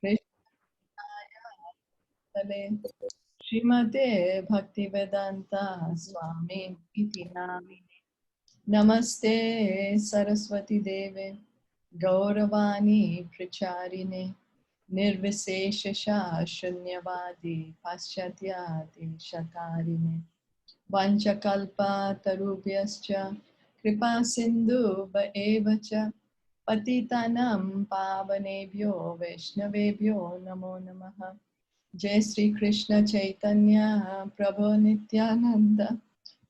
कृष्णाय श्रीमते भक्तिवेदांता स्वामी इति नामिने नमस्ते सरस्वती देवे गौरवाणी प्रचारिणे निर्विशेष शून्यवादी पाश्चात्यादि शतारिणे वाञ्छकल्पतरुभ्यश्च कृपा सिन्धु एव च पतितानां पावनेभ्यो वैष्णवेभ्यो नमो नमः। जय श्री कृष्ण चैतन्य प्रभु नित्यानंद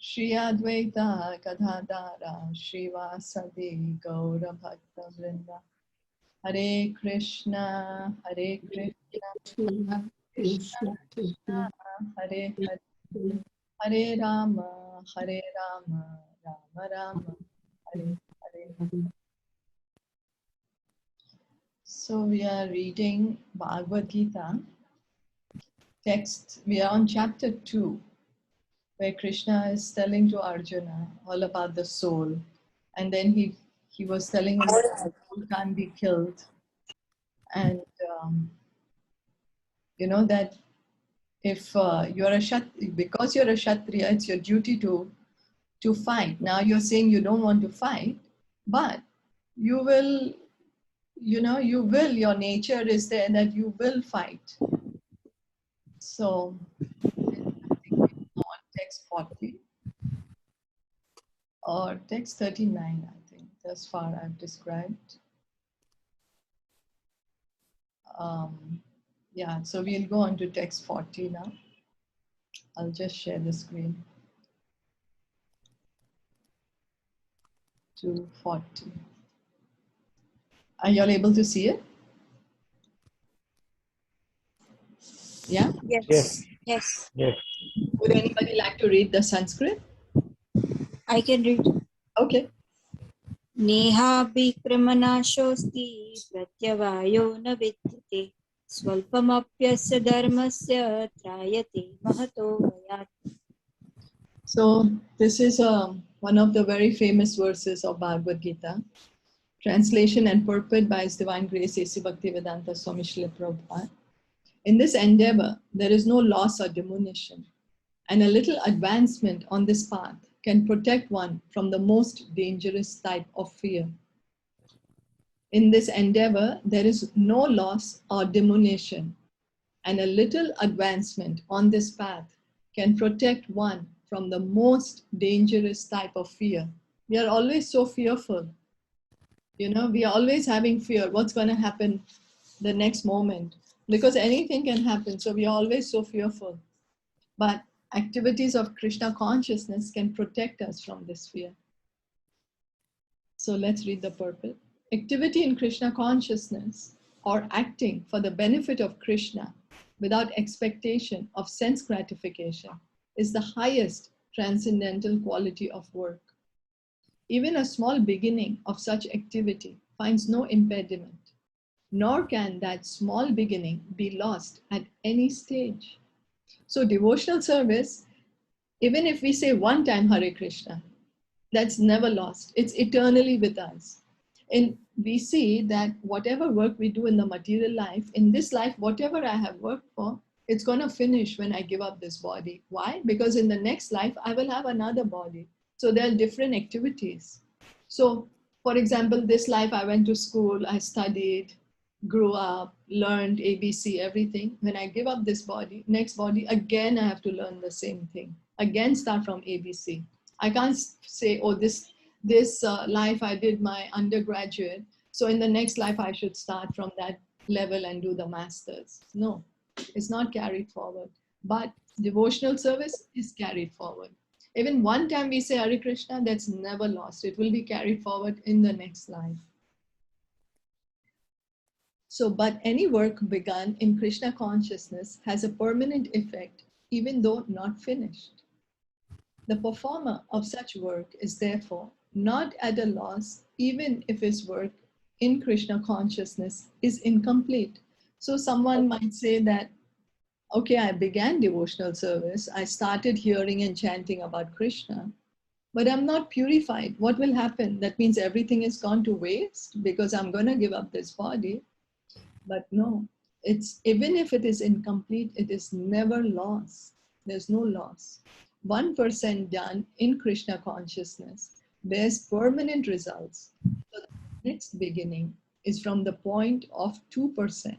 श्री अद्वैता गदाधर श्रीवासदि गौर भक्त वृंद। हरे Krishna Krishna, Krishna Krishna, Krishna Krishna, Hare Hare Krishna. Hare Ram Ram Ram Hare Hare. So we are reading Bhagavad Gita text. We are on chapter 2, where Krishna is telling to Arjuna all about the soul. And then he was telling him that the soul can't be killed. And you know that if you're because you're a Kshatriya, it's your duty to fight. Now you're saying you don't want to fight, but you will, your nature is there that you will fight. So I think we know on text 40 or text 39, I think, thus far I've described. Yeah, so we'll go on to text 40 now. I'll just share the screen to 40. Are you all able to see it? Yeah? Yes. Yes. Yes. Would anybody like to read the Sanskrit? I can read. Okay. नेहाभिक्रमनाशोऽस्ति प्रत्यवायो न विद्यते स्वल्पमप्यस्य धर्मस्य त्रायते महतो भयात्. So this is one of the very famous verses of Bhagavad Gita. Translation and purport by His Divine Grace A.C. Bhaktivedanta Swami Srila Prabhupada. In this endeavor, there is no loss or diminution, and a little advancement on this path can protect one from the most dangerous type of fear. In this endeavor, there is no loss or diminution, and a little advancement on this path can protect one from the most dangerous type of fear. We are always so fearful. We are always having fear. What's going to happen the next moment? Because anything can happen. So we are always so fearful. But activities of Krishna consciousness can protect us from this fear. So let's read the purport. Activity in Krishna consciousness, or acting for the benefit of Krishna without expectation of sense gratification, is the highest transcendental quality of work. Even a small beginning of such activity finds no impediment, nor can that small beginning be lost at any stage. So devotional service, even if we say one time Hare Krishna, that's never lost. It's eternally with us. And we see that whatever work we do in the material life, in this life, whatever I have worked for, it's going to finish when I give up this body. Why? Because in the next life, I will have another body. So there are different activities. So, for example, this life I went to school, I studied, grew up, learned ABC, everything. When I give up this body, next body, again, I have to learn the same thing. Again, start from ABC. I can't say, oh, this life I did my undergraduate, so in the next life I should start from that level and do the masters. No, it's not carried forward. But devotional service is carried forward. Even one time we say Hare Krishna, that's never lost. It will be carried forward in the next life. So, but any work begun in Krishna consciousness has a permanent effect, even though not finished. The performer of such work is therefore not at a loss, even if his work in Krishna consciousness is incomplete. So someone might say that, okay, I began devotional service, I started hearing and chanting about Krishna, but I'm not purified. What will happen? That means everything is gone to waste because I'm going to give up this body. But no, It's even if it is incomplete, it is never lost. There's no loss. 1% done in Krishna consciousness bears permanent results. So the next beginning is from the point of 2%.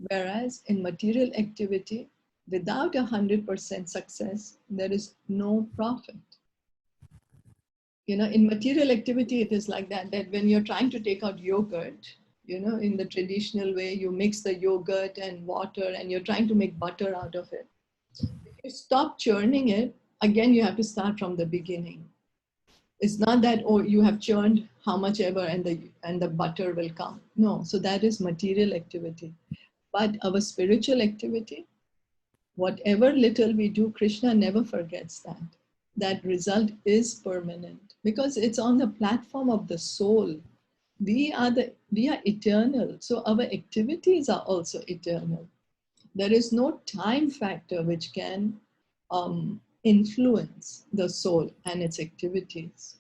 Whereas in material activity, without 100% success, there is no profit. You know, in material activity, it is like that when you're trying to take out yogurt, you know, in the traditional way, you mix the yogurt and water and you're trying to make butter out of it. If you stop churning it, again, you have to start from the beginning. It's not that, oh, you have churned how much ever and the butter will come. No, so that is material activity. But our spiritual activity, whatever little we do, Krishna never forgets that. That result is permanent because it's on the platform of the soul. We are eternal, so our activities are also eternal. There is no time factor which can influence the soul and its activities.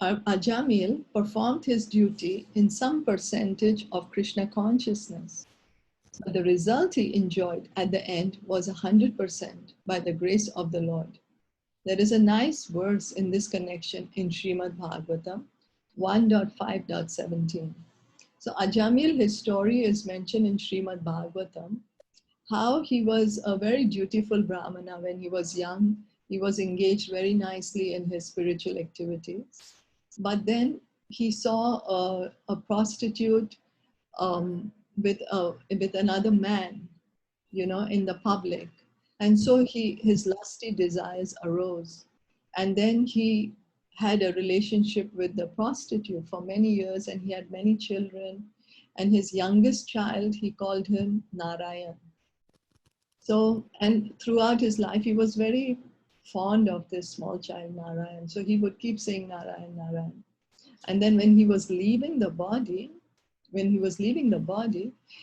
Ajamil performed his duty in some percentage of Krishna consciousness. But the result he enjoyed at the end was 100% by the grace of the Lord. There is a nice verse in this connection in Srimad Bhagavatam 1.5.17. So Ajamil, his story is mentioned in Srimad Bhagavatam, how he was a very dutiful Brahmana when he was young. He was engaged very nicely in his spiritual activities. But then he saw a prostitute with another man, you know, in the public. And so his lusty desires arose. And then he had a relationship with the prostitute for many years and he had many children. And his youngest child, he called him Narayan. So, and throughout his life, he was very fond of this small child, Narayan. So he would keep saying Narayan, Narayan. And then when he was leaving the body,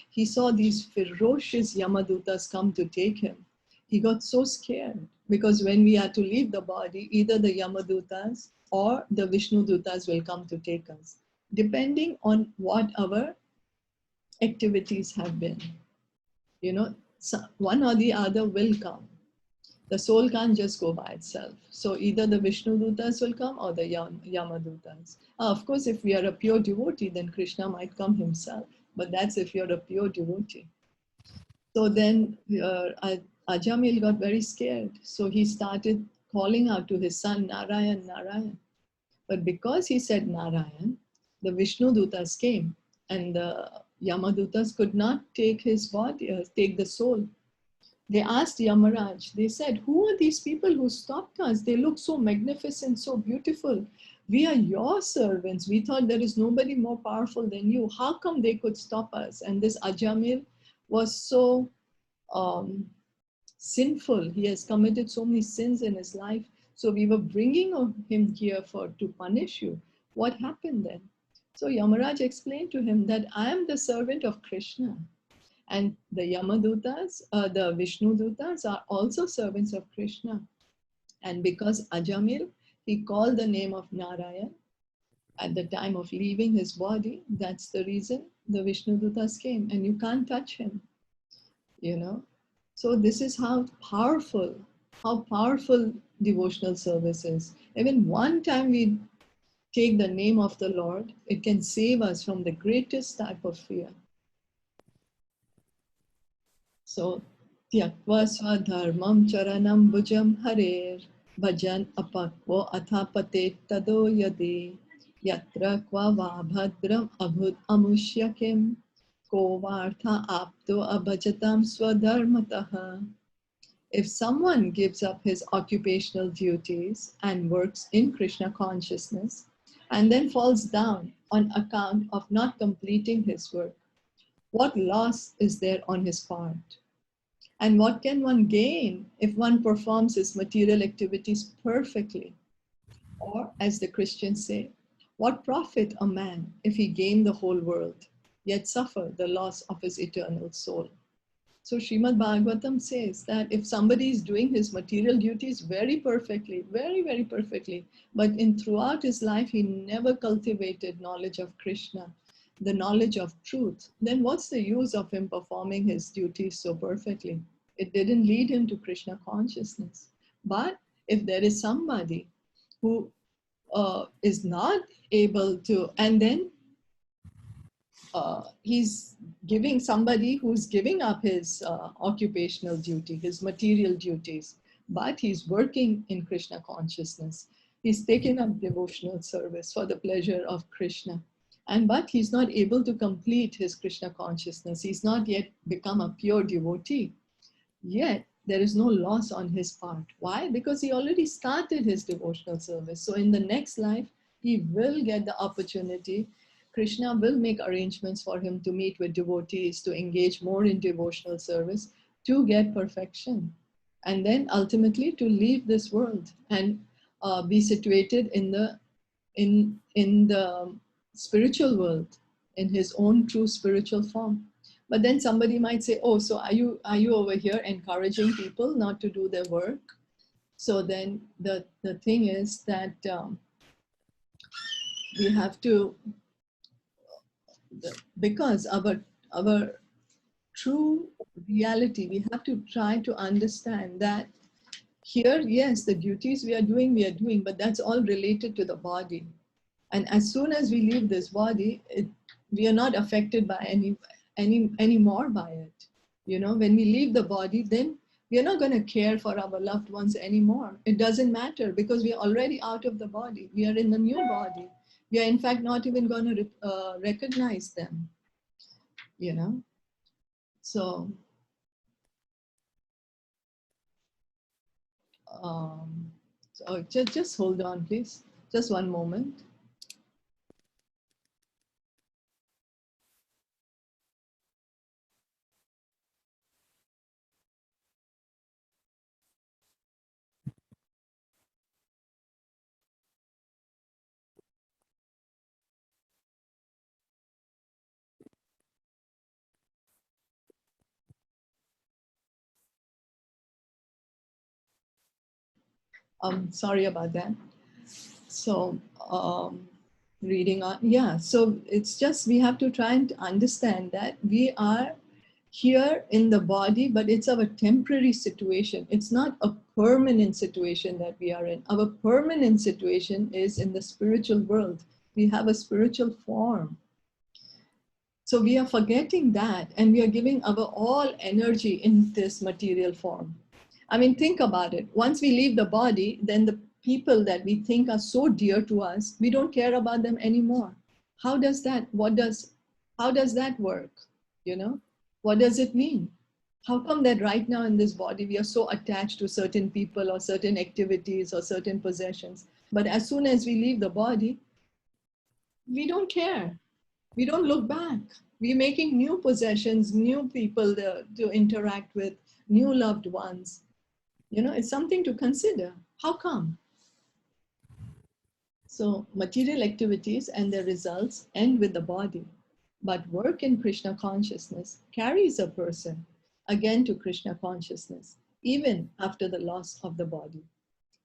he saw these ferocious Yamadutas come to take him. He got so scared because when we are to leave the body, either the Yamadutas or the Vishnudutas will come to take us, depending on what our activities have been. You know, one or the other will come. The soul can't just go by itself. So either the Vishnudutas will come or the Yamadutas. Of course, if we are a pure devotee, then Krishna might come himself. But that's if you're a pure devotee. So then Ajamil got very scared. So he started calling out to his son, Narayan, Narayan. But because he said Narayan, the Vishnudutas came and the Yamadutas could not take his body, take the soul. They asked Yamaraj, they said, who are these people who stopped us? They look so magnificent, so beautiful. We are your servants. We thought there is nobody more powerful than you. How come they could stop us? And this Ajamil was so sinful. He has committed so many sins in his life. So we were bringing him here to punish you. What happened then? So Yamaraj explained to him that I am the servant of Krishna. And the Yamadutas, the Vishnudutas are also servants of Krishna. And because Ajamil, he called the name of Narayan at the time of leaving his body, that's the reason the Vishnudutas came. And you can't touch him, you know. So this is how powerful devotional service is. Even one time we take the name of the Lord, it can save us from the greatest type of fear. So, tyakva swadharmam charanam bhujam harer bhajan apakvo athapate tado yadi yatra kva vabhadram abhud amushyakim ko vartha apto abhajatam swadharmataha. If someone gives up his occupational duties and works in Krishna consciousness and then falls down on account of not completing his work, what loss is there on his part? And what can one gain if one performs his material activities perfectly? Or, as the Christians say, what profit a man if he gain the whole world, yet suffer the loss of his eternal soul? So Srimad Bhagavatam says that if somebody is doing his material duties very perfectly, very, very perfectly, but throughout his life, he never cultivated knowledge of Krishna, the knowledge of truth, then what's the use of him performing his duties so perfectly? It didn't lead him to Krishna consciousness. But if there is somebody who is not able to, and then he's giving somebody who's giving up his occupational duty, his material duties, but he's working in Krishna consciousness. He's taken up devotional service for the pleasure of Krishna. But he's not able to complete his Krishna consciousness. He's not yet become a pure devotee. Yet there is no loss on his part. Why? Because he already started his devotional service. So in the next life, he will get the opportunity. Krishna will make arrangements for him to meet with devotees, to engage more in devotional service, to get perfection, and then ultimately to leave this world and be situated in the spiritual world, in his own true spiritual form. But then somebody might say, oh, so are you over here encouraging people not to do their work? So then the thing is that we have to, because our true reality, we have to try to understand that here, yes, the duties we are doing, but that's all related to the body. And as soon as we leave this body, we are not affected by any more by it. You know, when we leave the body, then we are not going to care for our loved ones anymore. It doesn't matter because we are already out of the body. We are in the new body. We are in fact not even going to recognize them, you know. So, just hold on, please. Just one moment. Sorry about that. So reading on, yeah, so it's just we have to try and understand that we are here in the body, but it's our temporary situation. It's not a permanent situation that we are in. Our permanent situation is in the spiritual world. We have a spiritual form. So we are forgetting that, and we are giving our all energy in this material form. I mean, think about it. Once we leave the body, then the people that we think are so dear to us, we don't care about them anymore. How does that work? You know, what does it mean? How come that right now in this body, we are so attached to certain people or certain activities or certain possessions, but as soon as we leave the body, we don't care. We don't look back. We're making new possessions, new people to interact with, new loved ones. You know, it's something to consider. How come? So material activities and their results end with the body, but work in Krishna consciousness carries a person again to Krishna consciousness, even after the loss of the body.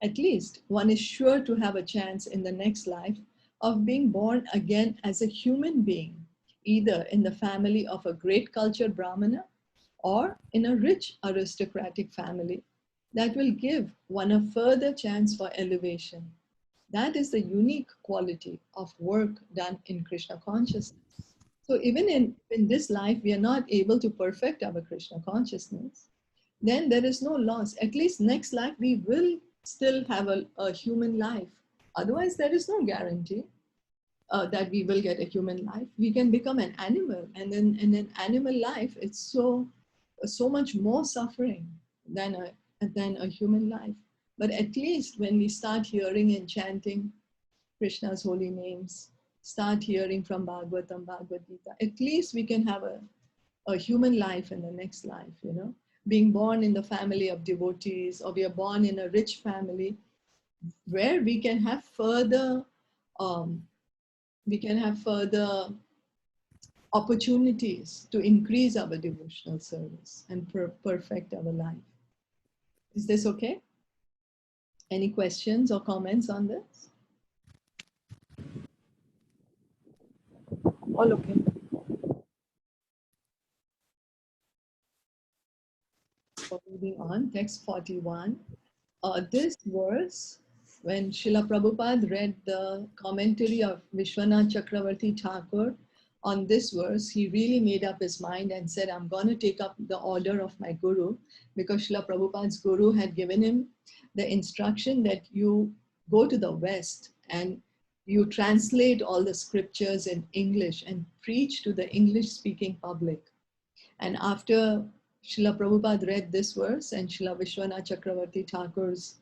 At least one is sure to have a chance in the next life of being born again as a human being, either in the family of a great cultured Brahmana or in a rich aristocratic family that will give one a further chance for elevation. That is the unique quality of work done in Krishna consciousness. So even in this life, we are not able to perfect our Krishna consciousness, then there is no loss. At least next life, we will still have a human life. Otherwise, there is no guarantee that we will get a human life. We can become an animal, and then in an animal life, it's so much more suffering than a human life. But at least when we start hearing and chanting Krishna's holy names, start hearing from Bhagavatam, Bhagavad Gita, at least we can have a human life in the next life, you know. Being born in the family of devotees, or we are born in a rich family where we can have further opportunities to increase our devotional service and perfect our life. Is this okay? Any questions or comments on this? All okay. for reading on. Text 41. This verse, when Srila Prabhupada read the commentary of Vishwanath Chakravarti Thakur on this verse, he really made up his mind and said, I'm going to take up the order of my guru, because Srila Prabhupada's guru had given him the instruction that you go to the West and you translate all the scriptures in English and preach to the English-speaking public. And after Srila Prabhupada read this verse and Srila Vishwanath Chakravarti Thakur's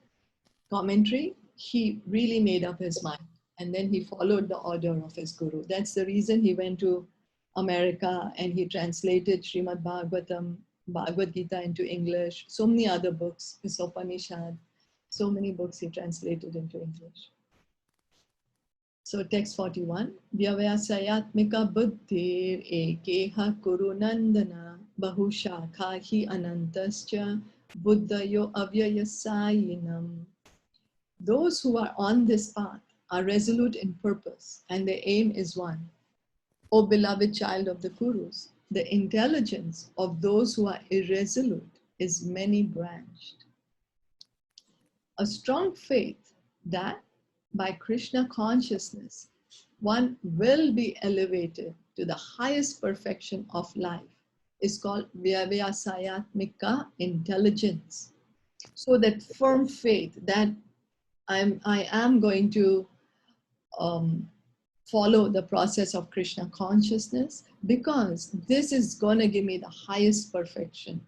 commentary, he really made up his mind. And then he followed the order of his guru. That's the reason he went to America and he translated Srimad Bhagavatam, Bhagavad Gita into English, so many other books, Upanishad, so many books he translated into English. So text 41, Vyavasayatmika buddhir ekeha kurunandana bahushakha hi anantascha buddhayo avyayasayinam. Those who are on this path are resolute in purpose and their aim is one. O beloved child of the Kurus, the intelligence of those who are irresolute is many-branched. A strong faith that by Krishna consciousness, one will be elevated to the highest perfection of life is called Vyavasayatmika intelligence. So that firm faith that I am going to follow the process of Krishna consciousness because this is going to give me the highest perfection.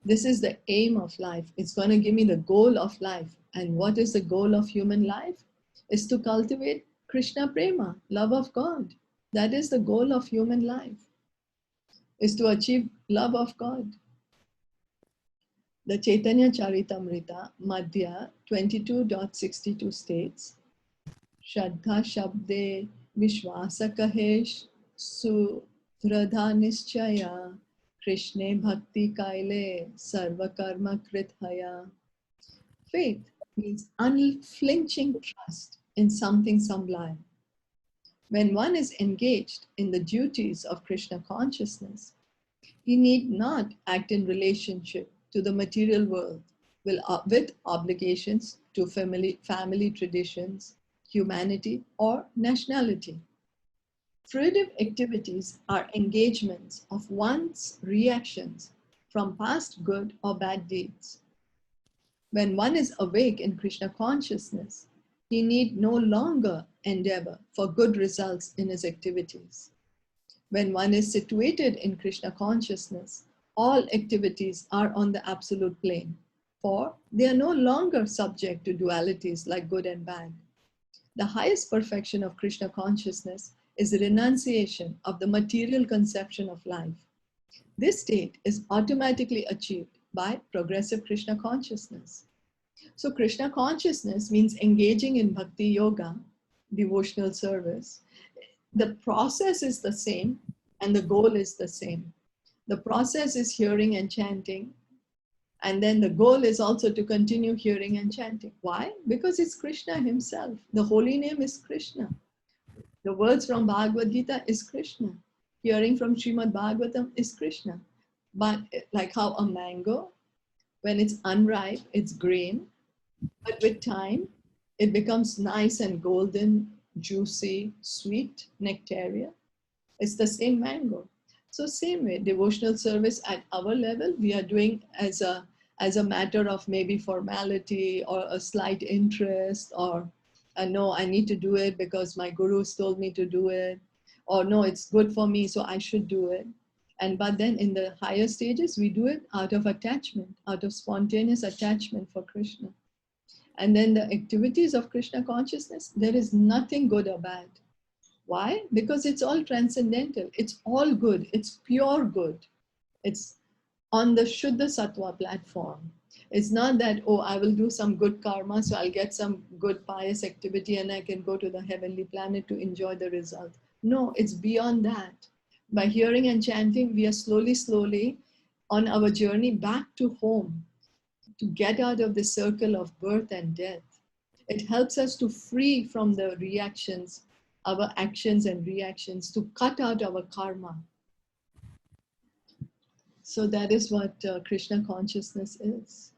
This is the aim of life. It's going to give me the goal of life. And what is the goal of human life? Is to cultivate Krishna Prema, love of God. That is the goal of human life, is to achieve love of God. The Chaitanya Charitamrita, Madhya 22.62 states, Shraddha Shabde Vishwasa Kahesh Sudhradha Nischaya Krishne Bhakti Kaile Sarva Karma Krithaya. Faith means unflinching trust in something sublime. When one is engaged in the duties of Krishna consciousness, he need not act in relationship to the material world with obligations to family traditions, humanity, or nationality. Fruitive activities are engagements of one's reactions from past good or bad deeds. When one is awake in Krishna consciousness, he need no longer endeavor for good results in his activities. When one is situated in Krishna consciousness, all activities are on the absolute plane, for they are no longer subject to dualities like good and bad. The highest perfection of Krishna consciousness is the renunciation of the material conception of life. This state is automatically achieved by progressive Krishna consciousness. So Krishna consciousness means engaging in bhakti yoga, devotional service. The process is the same and the goal is the same. The process is hearing and chanting, and then the goal is also to continue hearing and chanting. Why? Because it's Krishna himself. The holy name is Krishna. The words from Bhagavad Gita is Krishna. Hearing from Srimad Bhagavatam is Krishna. But like how a mango, when it's unripe, it's green. But with time, it becomes nice and golden, juicy, sweet, nectaria. It's the same mango. So same way, devotional service at our level, we are doing as a matter of maybe formality or a slight interest, or no, I need to do it because my gurus told me to do it, or no, it's good for me, so I should do it. But then in the higher stages, we do it out of attachment, out of spontaneous attachment for Krishna. And then the activities of Krishna consciousness, there is nothing good or bad. Why? Because it's all transcendental. It's all good. It's pure good. It's on the Shuddha Sattva platform. It's not that, oh, I will do some good karma, so I'll get some good pious activity and I can go to the heavenly planet to enjoy the result. No, it's beyond that. By hearing and chanting, we are slowly on our journey back to home, to get out of the circle of birth and death. It helps us to free from the reactions, our actions and reactions, to cut out our karma. So that is what Krishna consciousness is.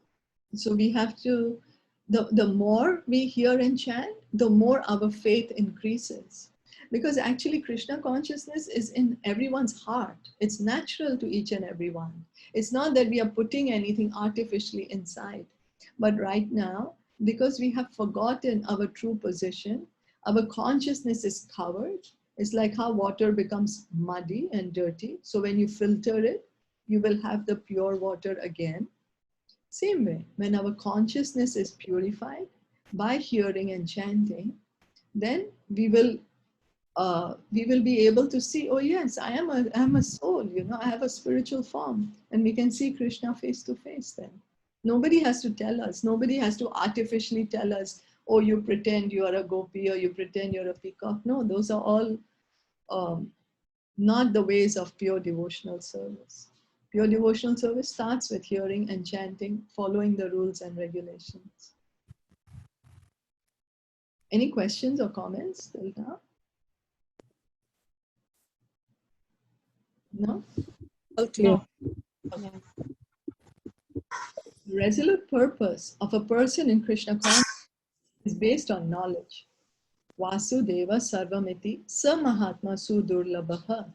So we have to, the more we hear and chant, the more our faith increases. Because actually Krishna consciousness is in everyone's heart. It's natural to each and every one. It's not that we are putting anything artificially inside. But right now, because we have forgotten our true position, our consciousness is covered. It's like how water becomes muddy and dirty. So when you filter it, you will have the pure water again. Same way, when our consciousness is purified by hearing and chanting, then we will be able to see, oh yes, I am a soul, you know, I have a spiritual form, and we can see Krishna face to face then. Nobody has to tell us, nobody has to artificially tell us, oh, you pretend you are a gopi or you pretend you're a peacock. No, those are all not the ways of pure devotional service. Pure devotional service starts with hearing and chanting, following the rules and regulations. Any questions or comments till now? No? All clear. No. The resolute purpose of a person in Krishna consciousness is based on knowledge. Vasudeva sarvamiti sa mahatma sudurlabha.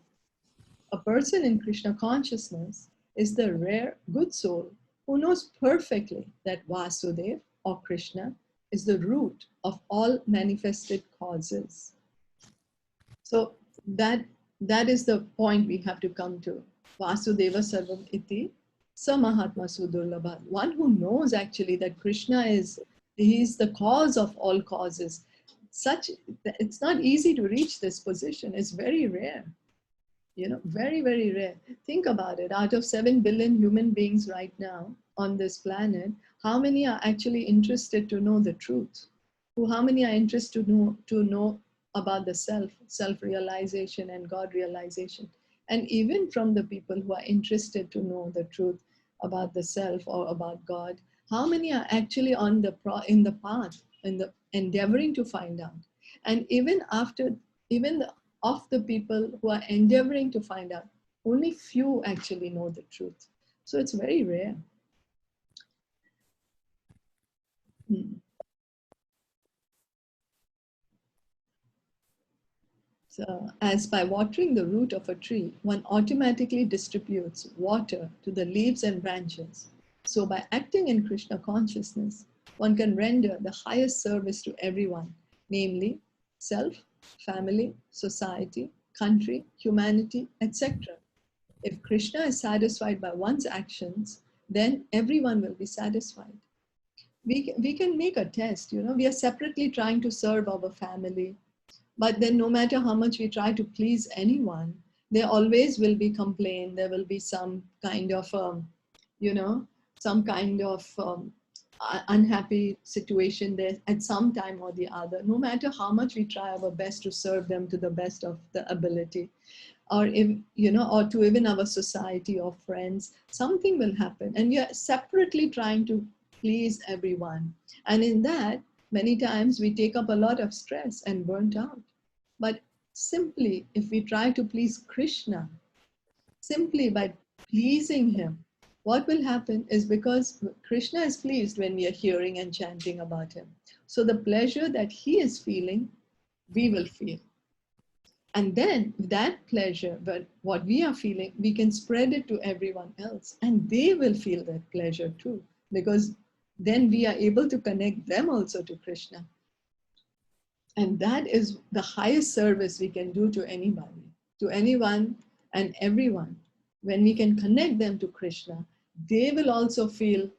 A person in Krishna consciousness is the rare good soul who knows perfectly that Vasudev or Krishna is the root of all manifested causes. So that is the point we have to come to. Vasudeva sarvam iti sa mahatma sudurlabha. One who knows actually that Krishna is the cause of all causes. It's not easy to reach this position. It's very rare. You know, very, very rare. Think about it. Out of 7 billion human beings right now on this planet, how many are actually interested to know the truth? How many are interested to know about the self-realization and God realization? And even from the people who are interested to know the truth about the self or about God, how many are actually in the path, endeavoring to find out? And even of the people who are endeavoring to find out, only few actually know the truth. So it's very rare. So, as by watering the root of a tree, one automatically distributes water to the leaves and branches. So by acting in Krishna consciousness, one can render the highest service to everyone, namely self, family, society, country, humanity, etc. If Krishna is satisfied by one's actions, then everyone will be satisfied. We can make a test, you know, we are separately trying to serve our family, but then no matter how much we try to please anyone, there always will be complaint, there will be some kind of, unhappy situation there at some time or the other, no matter how much we try our best to serve them to the best of the ability. Or or to even our society or friends, something will happen, and we are separately trying to please everyone. And in that, many times we take up a lot of stress and burnt out. But simply, if we try to please Krishna, simply by pleasing him, what will happen is, because Krishna is pleased when we are hearing and chanting about him, so the pleasure that he is feeling, we will feel. And then that pleasure, but what we are feeling, we can spread it to everyone else, and they will feel that pleasure too, because then we are able to connect them also to Krishna. And that is the highest service we can do to anybody, to anyone and everyone. When we can connect them to Krishna, they will also feel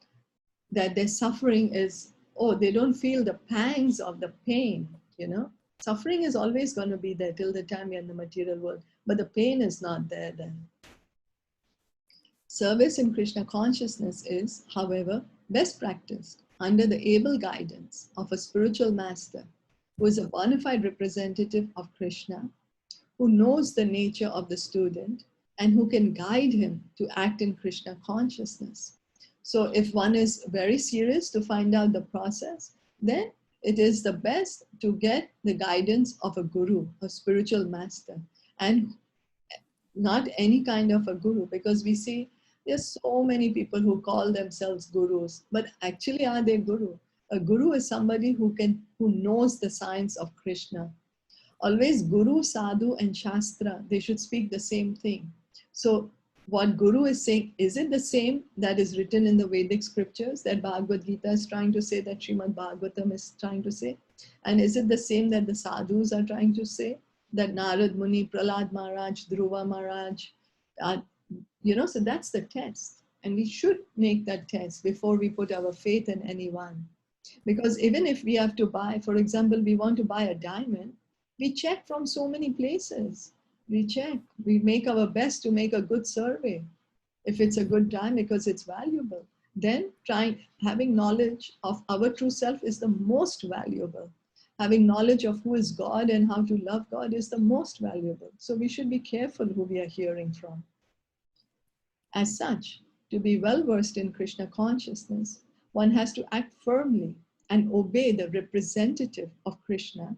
that their suffering is, they don't feel the pangs of the pain, you know. Suffering is always going to be there till the time you're in the material world, but the pain is not there then. Service in Krishna consciousness is, however, best practiced under the able guidance of a spiritual master who is a bona fide representative of Krishna, who knows the nature of the student and who can guide him to act in Krishna consciousness. So if one is very serious to find out the process, then it is the best to get the guidance of a guru, a spiritual master, and not any kind of a guru, because we see There's so many people who call themselves gurus, but actually are they guru? A guru is somebody who knows the science of Krishna. Always guru, sadhu, and shastra, they should speak the same thing. So what guru is saying, is it the same that is written in the Vedic scriptures that Bhagavad Gita is trying to say, that Srimad Bhagavatam is trying to say? And is it the same that the sadhus are trying to say? That Narad Muni, Prahlad Maharaj, Dhruva Maharaj, so that's the test. And we should make that test before we put our faith in anyone. Because even if we have to buy, for example, we want to buy a diamond, we check from so many places. We check, we make our best to make a good survey. If it's a good diamond because it's valuable, then having knowledge of our true self is the most valuable. Having knowledge of who is God and how to love God is the most valuable. So we should be careful who we are hearing from. As such, to be well versed in Krishna consciousness, one has to act firmly and obey the representative of Krishna,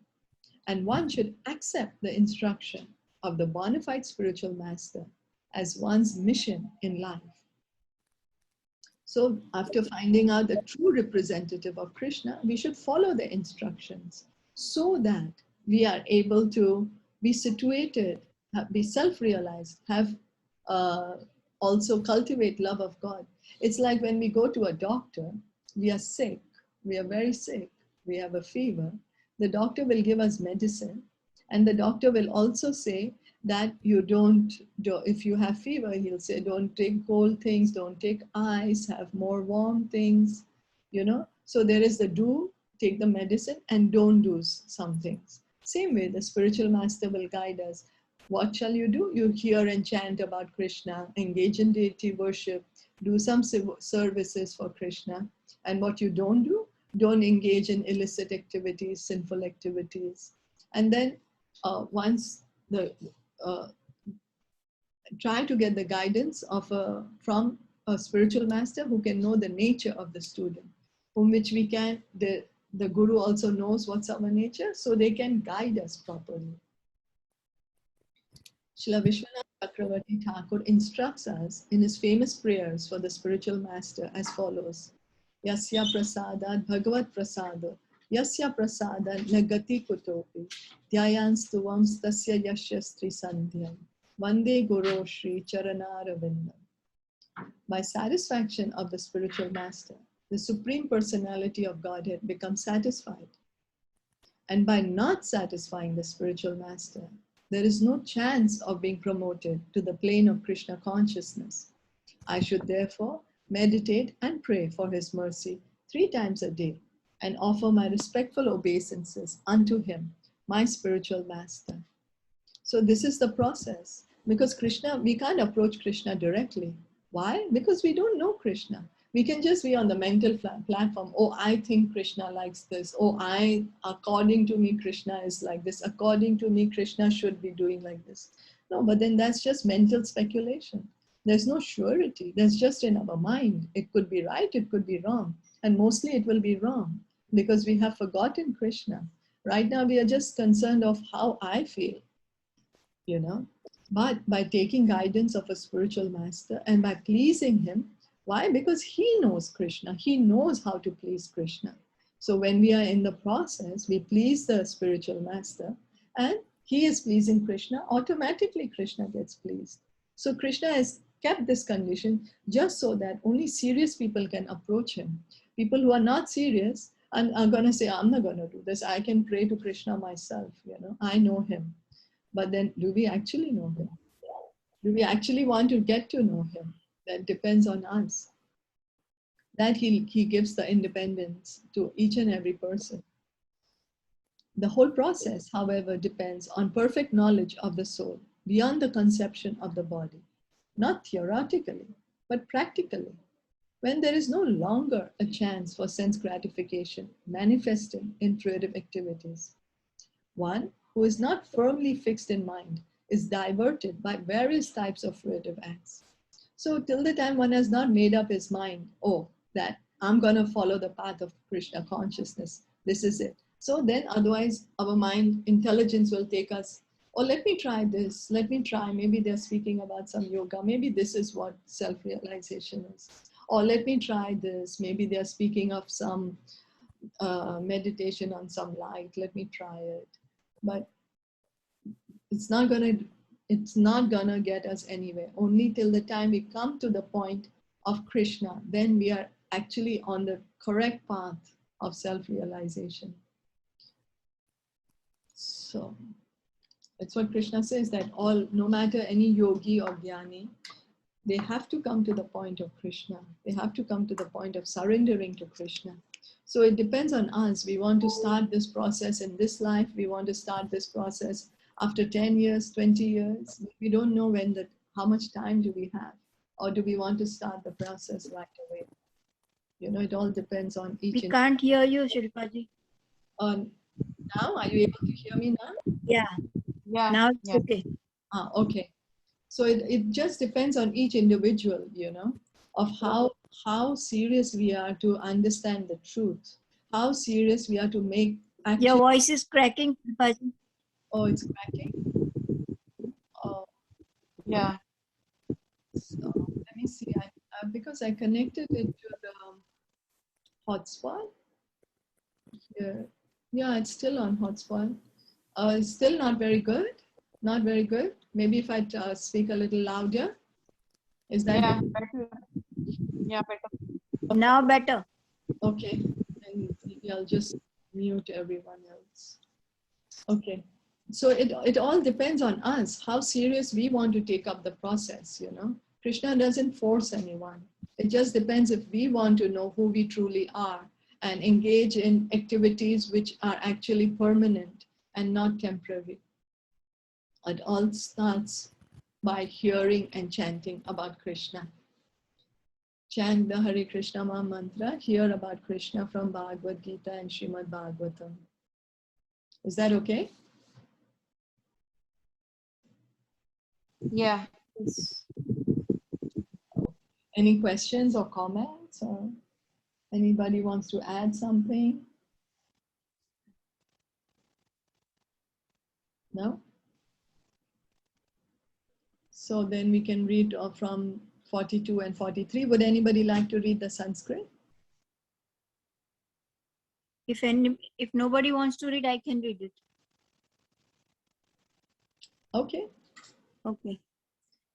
and one should accept the instruction of the bona fide spiritual master as one's mission in life. So after finding out the true representative of Krishna, we should follow the instructions so that we are able to be situated, be self-realized, have also cultivate love of God. It's like when we go to a doctor, we are sick, we are very sick, we have a fever. The doctor will give us medicine, and the doctor will also say that if you have fever, he'll say, don't take cold things, don't take ice, have more warm things, So there is the take the medicine, and don't do some things. Same way, the spiritual master will guide us. What shall you do? You hear and chant about Krishna, engage in deity worship, do some services for Krishna. And what you don't do, don't engage in illicit activities, sinful activities. And then once try to get the guidance from a spiritual master who can know the nature of the student, whom which we can, the guru also knows what's our nature, so they can guide us properly. Srila Vishwanath Chakravarti Thakur instructs us in his famous prayers for the spiritual master as follows. Yasya prasadad bhagavat prasado, yasya prasadad nagati kutopi, dhyayan stuvam stasya yashyastri sandhyam, vande guru shri charanaravindam. By satisfaction of the spiritual master, the Supreme Personality of Godhead becomes satisfied. And by not satisfying the spiritual master, there is no chance of being promoted to the plane of Krishna consciousness. I should therefore meditate and pray for his mercy 3 times a day and offer my respectful obeisances unto him, my spiritual master. So this is the process, because Krishna, we can't approach Krishna directly. Why? Because we don't know Krishna. We can just be on the mental platform. Oh, I think Krishna likes this. Oh, according to me, Krishna is like this. According to me, Krishna should be doing like this. No, but then that's just mental speculation. There's no surety. That's just in our mind. It could be right, it could be wrong. And mostly it will be wrong because we have forgotten Krishna. Right now, we are just concerned of how I feel, But by taking guidance of a spiritual master and by pleasing him, why? Because he knows Krishna. He knows how to please Krishna. So when we are in the process, we please the spiritual master and he is pleasing Krishna, automatically Krishna gets pleased. So Krishna has kept this condition just so that only serious people can approach him. People who are not serious and are going to say, I'm not going to do this. I can pray to Krishna myself, I know him. But then do we actually know him? Do we actually want to get to know him? That depends on us. That he gives the independence to each and every person. The whole process, however, depends on perfect knowledge of the soul beyond the conception of the body, not theoretically, but practically. When there is no longer a chance for sense gratification manifesting in fruitive activities, one who is not firmly fixed in mind is diverted by various types of fruitive acts. So till the time one has not made up his mind, that I'm going to follow the path of Krishna consciousness, this is it. So then otherwise our mind, intelligence will take us Or let me try this, let me try, maybe they're speaking about some yoga, maybe this is what self-realization is. Or let me try this, maybe they're speaking of some meditation on some light, let me try it. But it's not gonna get us anywhere. Only till the time we come to the point of Krishna, then we are actually on the correct path of self-realization. So that's what Krishna says, that all, no matter any yogi or jnani, they have to come to the point of Krishna. They have to come to the point of surrendering to Krishna. So it depends on us. We want to start this process in this life. We want to start this process after 10 years, 20 years. We don't know how much time do we have, or do we want to start the process right away? You know, it all depends on each. We can't hear you, Shilpaji. Now, are you able to hear me now? Yeah. Now it's okay. Okay. So it just depends on each individual, you know, of how serious we are to understand the truth, how serious we are to make actually. Your voice is cracking, Shilpaji. Oh, it's cracking. Oh, Yeah. so let me see. Because I connected it to the hotspot here. Yeah, it's still on hotspot. It's still not very good. Not very good. Maybe if I speak a little louder. Is that better? Yeah, better. Now better. Okay. And maybe I'll just mute everyone else. Okay. So it all depends on us, how serious we want to take up the process, you know. Krishna doesn't force anyone. It just depends if we want to know who we truly are and engage in activities which are actually permanent and not temporary. It all starts by hearing and chanting about Krishna. Chant the Hare Krishna Maha Mantra, hear about Krishna from Bhagavad Gita and Srimad Bhagavatam. Is that okay? Yeah. Any questions or comments, or anybody wants to add something? No? So then we can read from 42 and 43. Would anybody like to read the Sanskrit? If nobody wants to read, I can read it. Okay. Okay.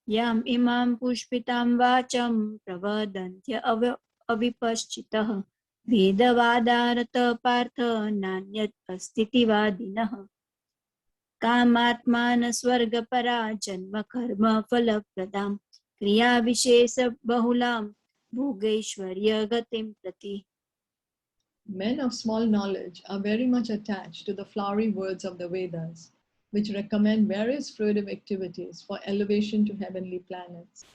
Yam imam pushpitam vacham pravadantya avipaschitah vedavadarata partha nanyat astiti vadinah कामात्मान स्वर्ग परा जन्म कर्म फल प्रदाम क्रिया विशेष बहुलाम भोगैश्वर्य गतिम प्रति. Men of small knowledge are very much attached to the flowery words of the Vedas, which recommend various fruitive activities for elevation to heavenly planets,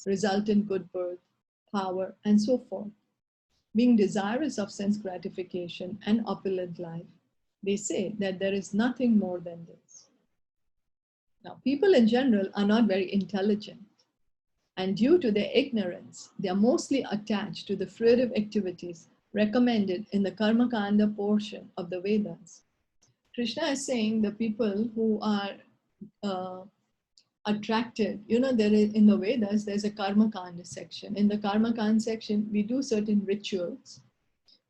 result in good birth, power, and so forth. Being desirous of sense gratification and opulent life, they say that there is nothing more than this. Now, people in general are not very intelligent, and due to their ignorance, they are mostly attached to the fruitive activities recommended in the Karma Kanda portion of the Vedas. Krishna is saying the people who are attracted, you know, there is in the Vedas, there's a Karma Kanda section. In the Karma Kanda section, we do certain rituals.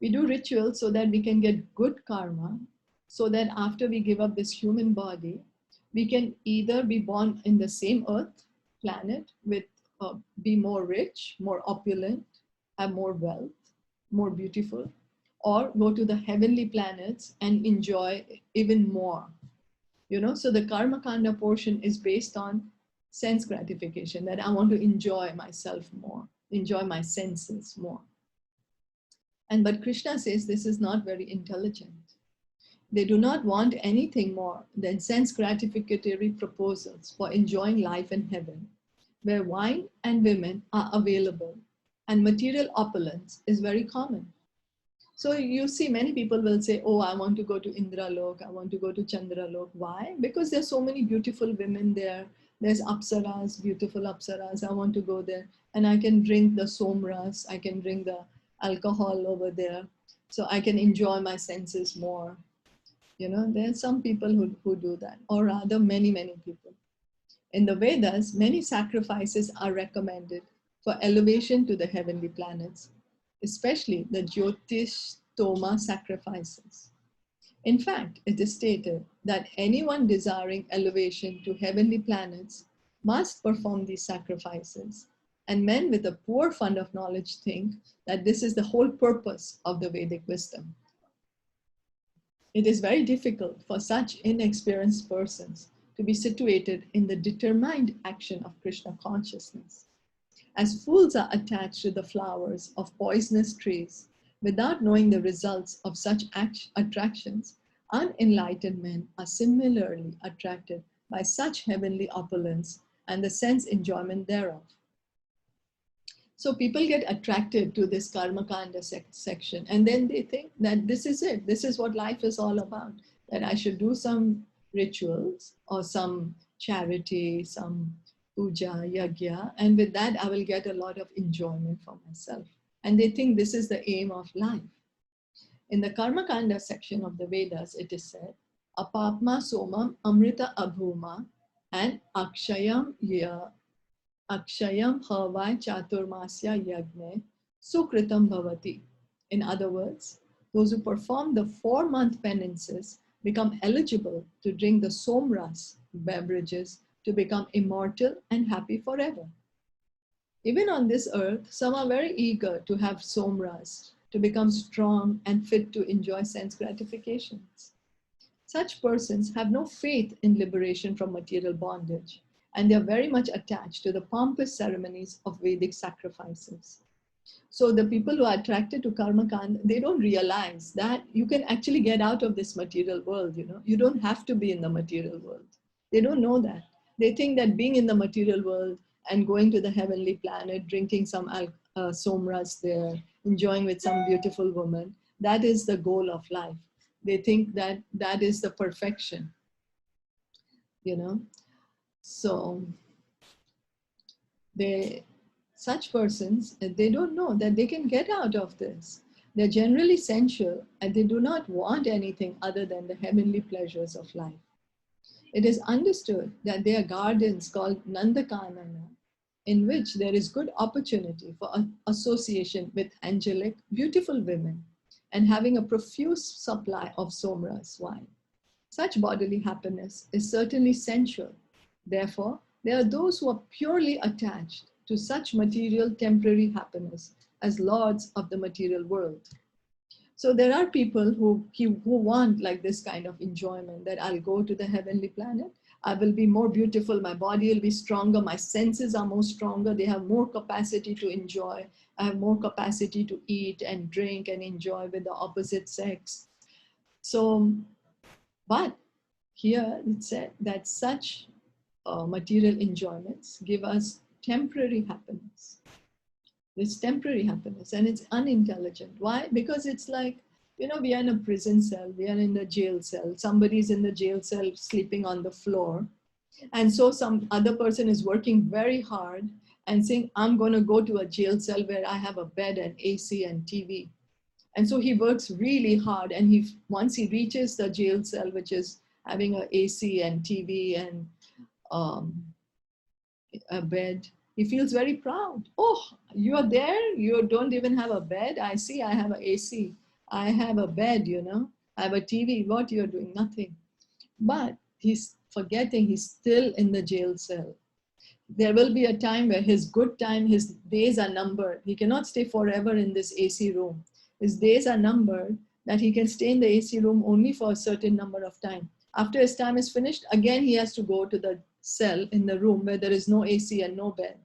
We do rituals so that we can get good karma, so that after we give up this human body, we can either be born in the same earth planet with be more rich, more opulent, have more wealth, more beautiful, or go to the heavenly planets and enjoy even more. You know, so the Karma Kanda portion is based on sense gratification, that I want to enjoy myself more, enjoy my senses more. But Krishna says this is not very intelligent. They do not want anything more than sense gratificatory proposals for enjoying life in heaven, where wine and women are available and material opulence is very common. So you see many people will say, oh, I want to go to Indralok, I want to go to Chandralok. Why? Because there's so many beautiful women there. There's apsaras, beautiful apsaras. I want to go there and I can drink the somras, I can drink the alcohol over there. So I can enjoy my senses more. You know, there are some people who do that, or rather many, many people. In the Vedas, many sacrifices are recommended for elevation to the heavenly planets, especially the Jyotishtoma sacrifices. In fact, it is stated that anyone desiring elevation to heavenly planets must perform these sacrifices. And men with a poor fund of knowledge think that this is the whole purpose of the Vedic wisdom. It is very difficult for such inexperienced persons to be situated in the determined action of Krishna consciousness. As fools are attached to the flowers of poisonous trees without knowing the results of such attractions, unenlightened men are similarly attracted by such heavenly opulence and the sense enjoyment thereof. So people get attracted to this Karma Kanda section, and then they think that this is it. This is what life is all about, that I should do some rituals or some charity, some puja, yagya, and with that I will get a lot of enjoyment for myself. And they think this is the aim of life. In the Karma Kanda section of the Vedas, it is said, Apapma somam amrita abhuma and akshayam havai chaturmasya yagne sukritam bhavati. In other words, those who perform the 4-month penances become eligible to drink the somras beverages to become immortal and happy forever. Even on this earth, some are very eager to have somras, to become strong and fit to enjoy sense gratifications. Such persons have no faith in liberation from material bondage, and they are very much attached to the pompous ceremonies of Vedic sacrifices. So the people who are attracted to Karma Kanda, they don't realize that you can actually get out of this material world, you know. You don't have to be in the material world. They don't know that. They think that being in the material world and going to the heavenly planet, drinking some somras there, enjoying with some beautiful woman, that is the goal of life. They think that that is the perfection, you know. So such persons, they don't know that they can get out of this. They're generally sensual and they do not want anything other than the heavenly pleasures of life. It is understood that there are gardens called Nandakanana, in which there is good opportunity for association with angelic, beautiful women and having a profuse supply of somras wine. Such bodily happiness is certainly sensual. Therefore, there are those who are purely attached to such material temporary happiness as lords of the material world. So there are people who want like this kind of enjoyment, that I'll go to the heavenly planet, I will be more beautiful, my body will be stronger, my senses are more stronger, they have more capacity to enjoy, I have more capacity to eat and drink and enjoy with the opposite sex. So, but here it said that such material enjoyments give us temporary happiness. It's temporary happiness and it's unintelligent. Why? Because it's like, you know, we are in a prison cell, we are in the jail cell, somebody's in the jail cell sleeping on the floor. And so some other person is working very hard and saying, I'm going to go to a jail cell where I have a bed and AC and TV. And so he works really hard, and once he reaches the jail cell, which is having an AC and TV and a bed, he feels very proud. Oh, you're there? You don't even have a bed? I see, I have an AC. I have a bed, you know. I have a TV. What you're doing? Nothing. But he's forgetting he's still in the jail cell. There will be a time where his good time, his days are numbered. He cannot stay forever in this AC room. His days are numbered, that he can stay in the AC room only for a certain number of time. After his time is finished, again he has to go to the cell in the room where there is no AC and no bed.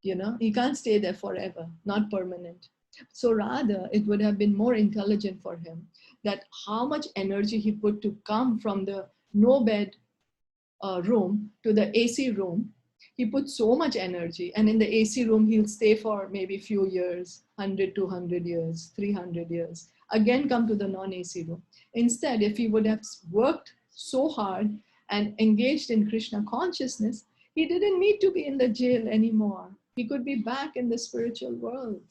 You know, he can't stay there forever, not permanent. So rather, it would have been more intelligent for him that how much energy he put to come from the no bed room to the AC room. He put so much energy, and in the AC room, he'll stay for maybe a few years, 100, 200 years, 300 years, again come to the non-AC room. Instead, if he would have worked so hard and engaged in Krishna consciousness, he didn't need to be in the jail anymore. He could be back in the spiritual world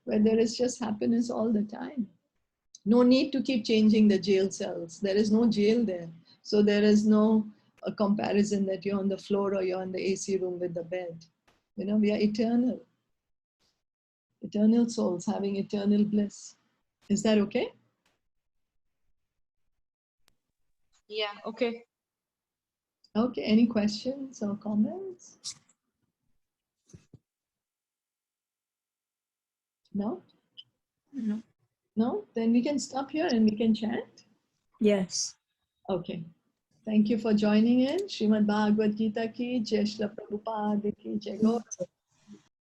where there is just happiness all the time. No need to keep changing the jail cells. There is no jail there. So there is no a comparison that you're on the floor or you're in the AC room with the bed. You know, we are eternal. Eternal souls having eternal bliss. Is that okay? Yeah, okay. Okay, any questions or comments? No? No. No? Then we can stop here and we can chant. Yes. Okay. Thank you for joining in. Srimad Bhagavad Gita ki, Jai Shri Prabhupada ki, Jai Gaur.